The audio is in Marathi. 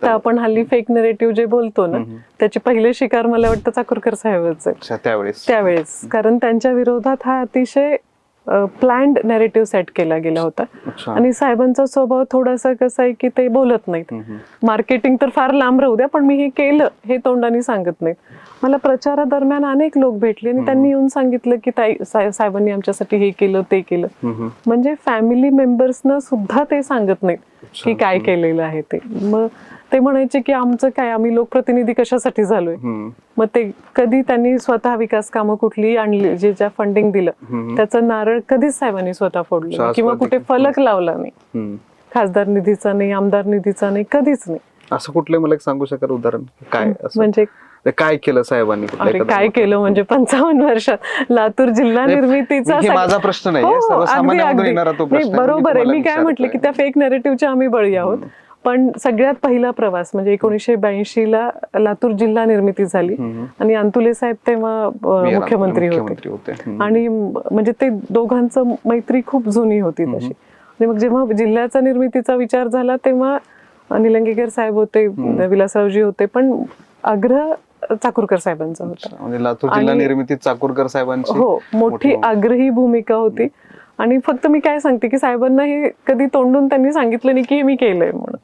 तर आपण हल्ली फेक नरेटिव्ह जे बोलतो ना, त्याचे पहिले शिकार मला वाटतं चाकूरकर साहेबच आहे त्यावेळेस. कारण त्यांच्या विरोधात हा अतिशय प्लॅन्ड नरेटिव्ह सेट केला गेला होता. आणि साहेबांचा स्वभाव थोडासा कसा आहे की ते बोलत नाहीत. मार्केटिंग तर फार लांब राहू द्या, पण मी हे केलं हे तोंडाने सांगत नाहीत. मला प्रचारादरम्यान अनेक लोक भेटले आणि त्यांनी येऊन सांगितलं की ताई साहेबांनी आमच्यासाठी हे केलं ते केलं. म्हणजे फॅमिली मेंबर्सना सुद्धा ते सांगत नाहीत की काय केलेलं आहे ते. मग ते म्हणायचे की आमचं काय, आम्ही लोकप्रतिनिधी कशासाठी झालोय. मग ते कधी त्यांनी स्वतः विकास कामं कुठली आणली, जे ज्या फंडिंग दिलं त्याचं नारळ कधीच साहेबांनी स्वतः फोडलं किंवा कुठे फलक लावला नाही. खासदार निधीचा नाही, आमदार निधीचा नाही, कधीच नाही. असं कुठलं मला सांगू शकाल उदाहरण? काय म्हणजे काय केलं साहेबांनी? काय केलं म्हणजे 55 वर्षात लातूर जिल्हा निर्मितीचा माझा प्रश्न नाही, सर्वसामान्यांमधून येणारा तो प्रश्न. बरोबर आहे. मी काय म्हटलं की त्या फेक नरेटिव्हच्या आम्ही बळी आहोत. पण सगळ्यात पहिला प्रवास म्हणजे 1982ला लातूर जिल्हा निर्मिती झाली आणि अंतुले साहेब तेव्हा मुख्यमंत्री होते. आणि म्हणजे ते दोघांचं मैत्री खूप जुनी होती तशी. आणि मग जेव्हा जिल्ह्याचा निर्मितीचा विचार झाला तेव्हा निलंगेकर साहेब होते, विलासरावजी होते, पण आग्रह चाकूरकर साहेबांचा होता. म्हणजे लातूर जिल्हा निर्मितीत चाकूरकर साहेबांची हो मोठी आग्रही भूमिका होती. आणि फक्त मी काय सांगते की साहेबांना हे कधी तोंडून त्यांनी सांगितलं नाही की हे मी केलंय म्हणून.